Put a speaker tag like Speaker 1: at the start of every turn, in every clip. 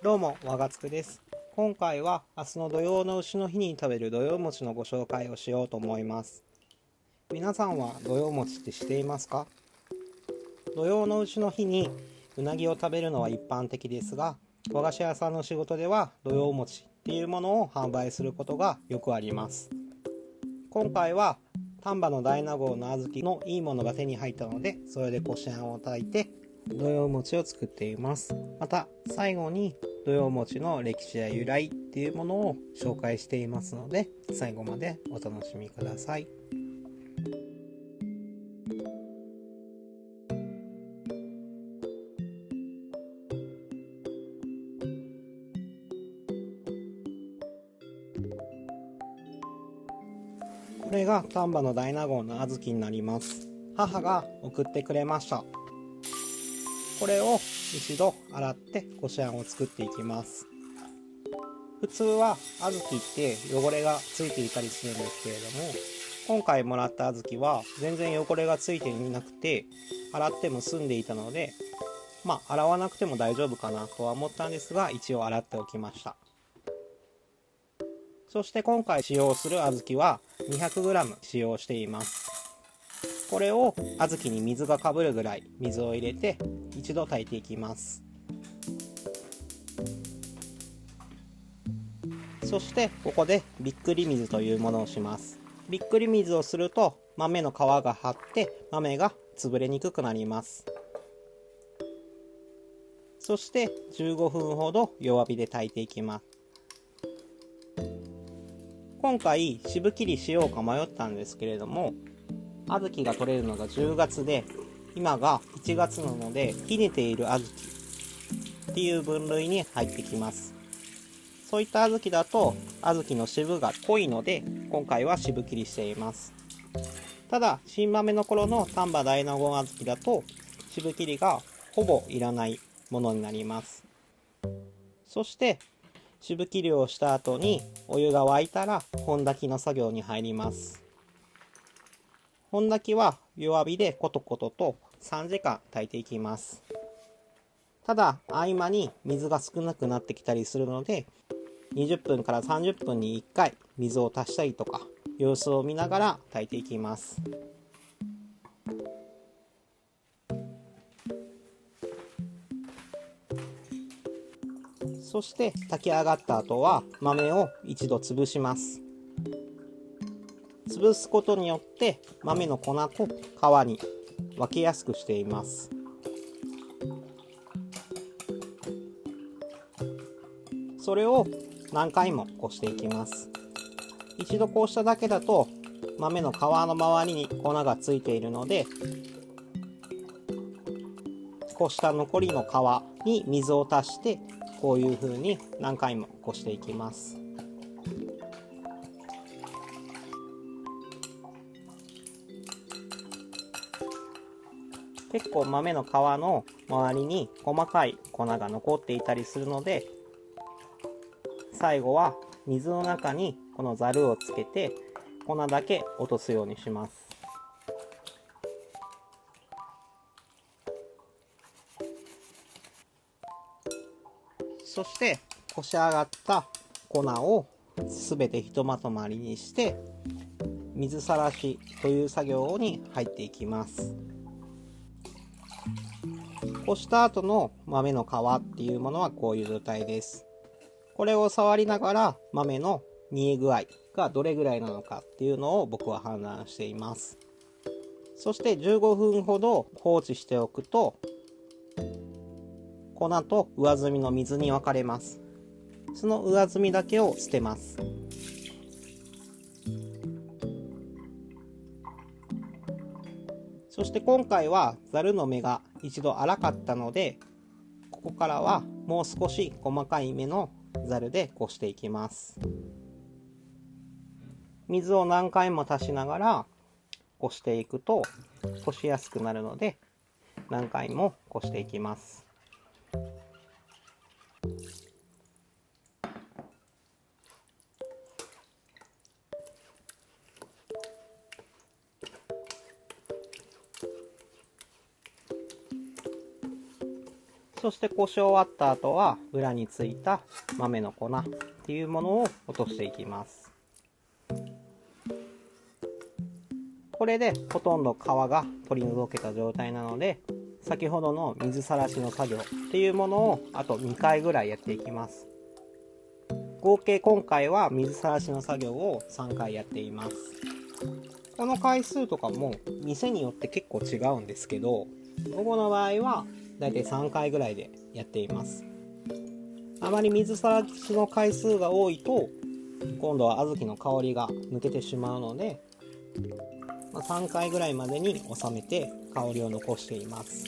Speaker 1: どうも、わがつくです。今回は明日の土用の丑の日に食べる土用餅のご紹介をしようと思います。皆さんは土用餅ってしていますか？土用の丑の日にうなぎを食べるのは一般的ですが、和菓子屋さんの仕事では土用餅っていうものを販売することがよくあります。今回は丹波の大納言の小豆のいいものが手に入ったので、それでこしあんを炊いて土用餅を作っています。また最後に土用餅の歴史や由来っていうものを紹介していますので、最後までお楽しみください。これが丹波の大納言の小豆になります。母が送ってくれました。これを一度洗ってこしあんを作っていきます。普通は小豆って汚れがついていたりするんですけれども、今回もらった小豆は全然汚れがついていなくて、洗っても済んでいたので、洗わなくても大丈夫かなとは思ったんですが、一応洗っておきました。そして今回使用する小豆は 200g 使用しています。これを小豆に水がかぶるぐらい水を入れて一度炊いていきます。そしてここでびっくり水というものをします。びっくり水をすると豆の皮が張って豆が潰れにくくなります。そして15分ほど弱火で炊いていきます。今回渋切りしようか迷ったんですけれども、小豆が取れるのが10月で今が1月なので、ひねている小豆っていう分類に入ってきます。そういった小豆だと小豆の渋が濃いので、今回は渋切りしています。ただ新豆の頃の丹波大納言小豆だと渋切りがほぼいらないものになります。そして渋切りをした後にお湯が沸いたら本炊きの作業に入ります。本炊きは弱火でコトコトと3時間炊いていきます。ただ合間に水が少なくなってきたりするので、20分から30分に1回水を足したりとか様子を見ながら炊いていきます。そして炊き上がった後は豆を一度潰します。潰すことによって豆の粉と皮に分けやすくしています。それを何回もこしていきます。一度こうしただけだと豆の皮の周りに粉がついているので、こした残りの皮に水を足してこういう風に何回もこしていきます。結構豆の皮の周りに細かい粉が残っていたりするので、最後は水の中にこのざるをつけて粉だけ落とすようにします。そしてこし上がった粉をすべてひとまとまりにして水さらしという作業に入っていきます。こした後の豆の皮っていうものはこういう状態です。これを触りながら豆の煮え具合がどれぐらいなのかっていうのを僕は判断しています。そして15分ほど放置しておくと粉と上澄みの水に分かれます。その上澄みだけを捨てます。そして今回はざるの目が一度粗かったので、ここからはもう少し細かい目のざるでこしていきます。水を何回も足しながらこしていくとこしやすくなるので、何回もこしていきます。そしてこし終わった後は裏についた豆の粉っていうものを落としていきます。これでほとんど皮が取り除けた状態なので、先ほどの水さらしの作業っていうものをあと2回ぐらいやっていきます。合計今回は水さらしの作業を3回やっています。この回数とかも店によって結構違うんですけど、午後の場合はだいたい3回ぐらいでやっています。あまり水さらしの回数が多いと今度は小豆の香りが抜けてしまうので、3回ぐらいまでに収めて香りを残しています。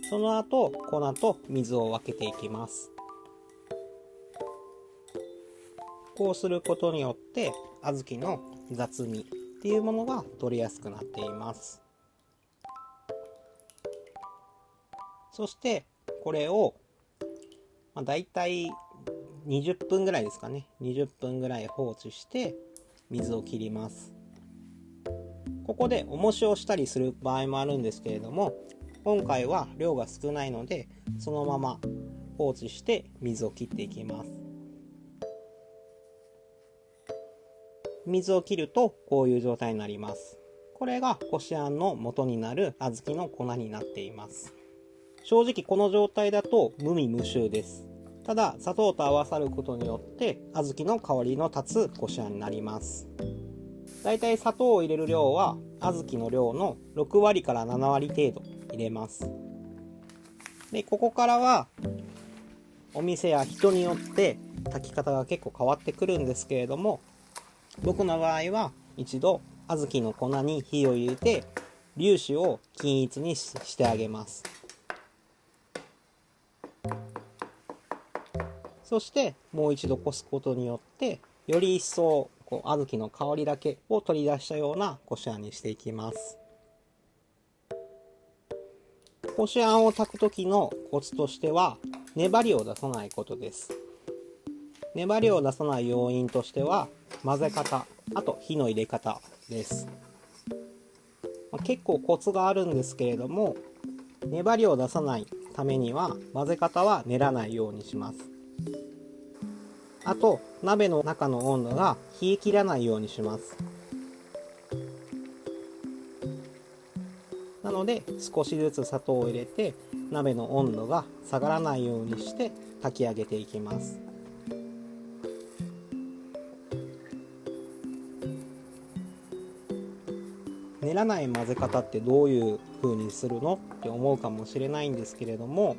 Speaker 1: その後粉と水を分けていきます。こうすることによって小豆の雑味っていうものが取りやすくなっています。そしてこれをだいたい20分ぐらいですかね。20分ぐらい放置して水を切ります。ここで重しをしたりする場合もあるんですけれども、今回は量が少ないのでそのまま放置して水を切っていきます。水を切るとこういう状態になります。これがこしあんの元になる小豆の粉になっています。正直この状態だと無味無臭です。ただ砂糖と合わさることによって小豆の香りの立つこしあんになります。だいたい砂糖を入れる量は小豆の量の6割から7割程度入れます。でここからはお店や人によって炊き方が結構変わってくるんですけれども、僕の場合は一度小豆の粉に火を入れて粒子を均一にしてあげます。そしてもう一度こすことによってより一層小豆の香りだけを取り出したようなこしあんにしていきます。こしあんを炊く時のコツとしては粘りを出さないことです。粘りを出さない要因としては混ぜ方、あと火の入れ方です。結構コツがあるんですけれども、粘りを出さないためには混ぜ方は練らないようにします。あと鍋の中の温度が冷え切らないようにします。なので少しずつ砂糖を入れて鍋の温度が下がらないようにして炊き上げていきます。練らない混ぜ方ってどういう風にするのって思うかもしれないんですけれども、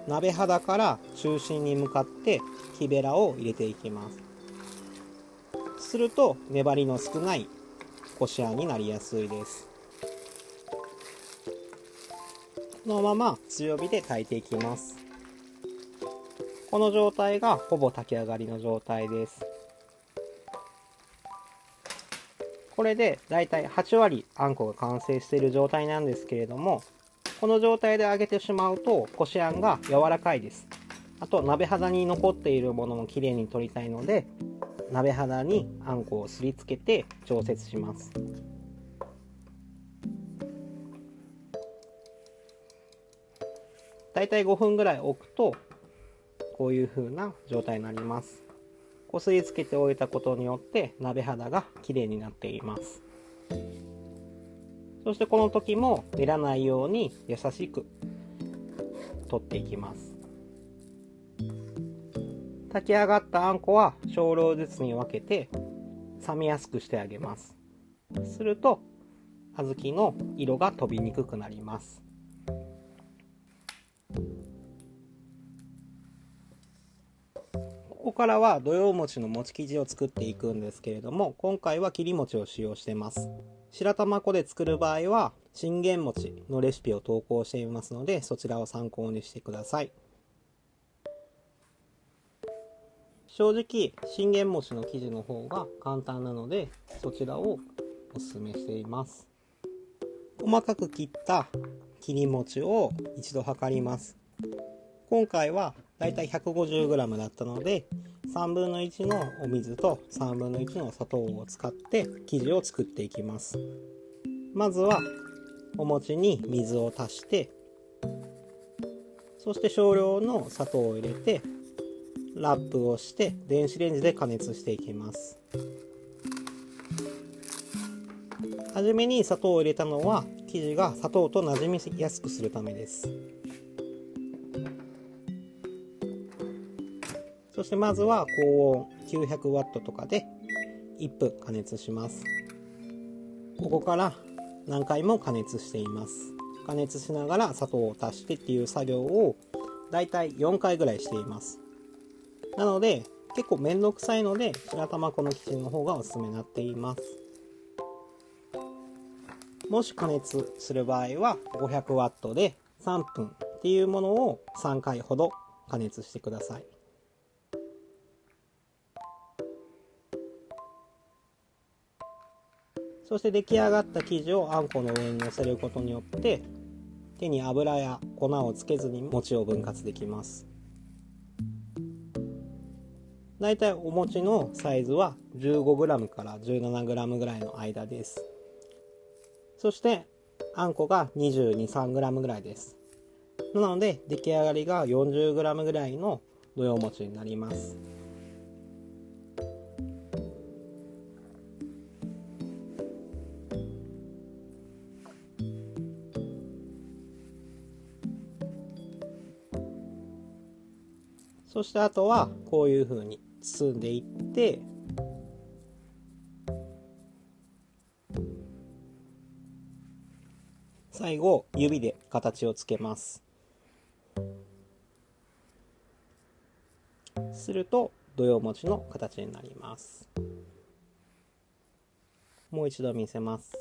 Speaker 1: 鍋肌から中心に向かって木べらを入れていきます。すると粘りの少ないこしあんになりやすいです。このまま強火で炊いていきます。この状態がほぼ炊き上がりの状態です。これでだいたい8割あんこが完成している状態なんですけれども、この状態で揚げてしまうとこしあんが柔らかいです。あと鍋肌に残っているものもきれいに取りたいので、鍋肌にあんこをすりつけて調節します。だいたい5分ぐらい置くとこういう風な状態になります。こすりつけておいたことによって鍋肌がきれいになっています。そしてこの時も練らないように優しく取っていきます。炊き上がったあんこは少量ずつに分けて冷めやすくしてあげます。すると小豆の色が飛びにくくなります。ここからは土用餅の餅生地を作っていくんですけれども、今回は切り餅を使用しています。白玉粉で作る場合は信玄餅のレシピを投稿していますので、そちらを参考にしてください。正直信玄餅の生地の方が簡単なのでそちらをおすすめしています。細かく切った切り餅を一度測ります。今回はだいたい 150g だったので3分の1のお水と3分の1の砂糖を使って生地を作っていきます。まずはお餅に水を足して、そして少量の砂糖を入れてラップをして電子レンジで加熱していきます。はじめに砂糖を入れたのは生地が砂糖と馴染みやすくするためです。そしてまずは高温 900W とかで1分加熱します。ここから何回も加熱しています。加熱しながら砂糖を足してっていう作業をだいたい4回ぐらいしています。なので結構めんどくさいので白玉粉の生地の方がおすすめになっています。もし加熱する場合は 500W で3分っていうものを3回ほど加熱してください。そして出来上がった生地をあんこの上に乗せることによって手に油や粉をつけずに餅を分割できます。だいたいお餅のサイズは 15g から 17g ぐらいの間です。そしてあんこが 22~23g ぐらいです。なので出来上がりが 40g ぐらいの土用餅になります。そしてあとはこういう風に包んでいって、最後指で形をつけます。すると土用餅の形になります。もう一度見せます。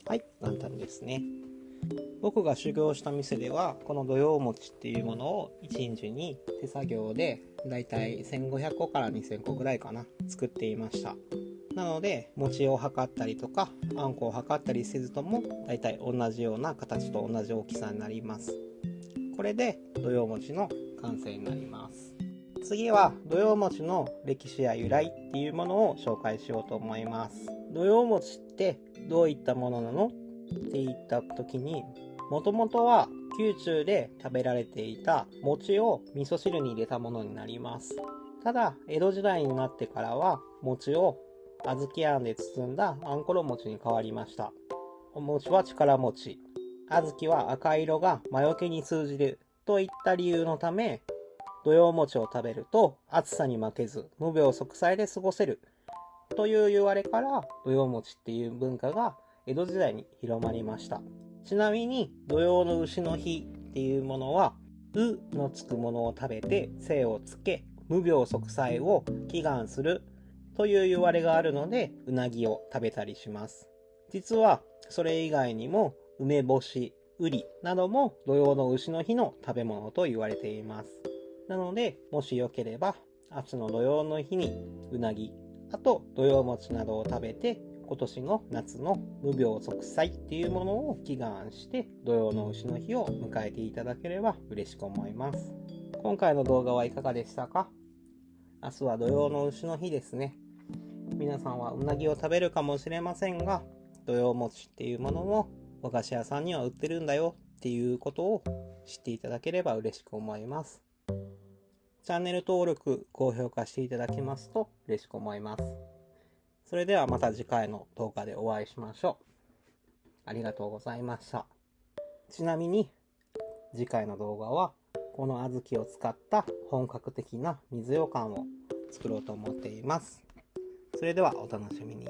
Speaker 1: はい、簡単ですね。僕が修行した店ではこの土用餅っていうものを1日に手作業でだいたい1500個から2000個ぐらいかな作っていました。なので餅を測ったりとかあんこを測ったりせずともだいたい同じような形と同じ大きさになります。これで土用餅の完成になります。次は土用餅の歴史や由来っていうものを紹介しようと思います。土用餅ってどういったものなのって言った時に、もともとは宮中で食べられていた餅を味噌汁に入れたものになります。ただ江戸時代になってからは餅を小豆あんで包んだあんころ餅に変わりました。お餅は力餅、小豆は赤色が魔除けに通じるといった理由のため、土用餅を食べると暑さに負けず無病息災で過ごせるという言われから土用餅っていう文化が江戸時代に広まりました。ちなみに土用の丑の日っていうものはうのつくものを食べて精をつけ無病息災を祈願するという言われがあるのでうなぎを食べたりします。実はそれ以外にも梅干し、うりなども土用の丑の日の食べ物と言われています。なのでもしよければ明日の土用の日にうなぎ、あと土用餅などを食べて今年の夏の無病息災っていうものを祈願して土用の丑の日を迎えていただければ嬉しく思います。今回の動画はいかがでしたか？明日は土用の丑の日ですね。皆さんはうなぎを食べるかもしれませんが、土用餅っていうものも和菓子屋さんには売ってるんだよっていうことを知っていただければ嬉しく思います。チャンネル登録、高評価していただけますと嬉しく思います。それではまた次回の動画でお会いしましょう。ありがとうございました。ちなみに次回の動画はこの小豆を使った本格的な水ようかんを作ろうと思っています。それではお楽しみに。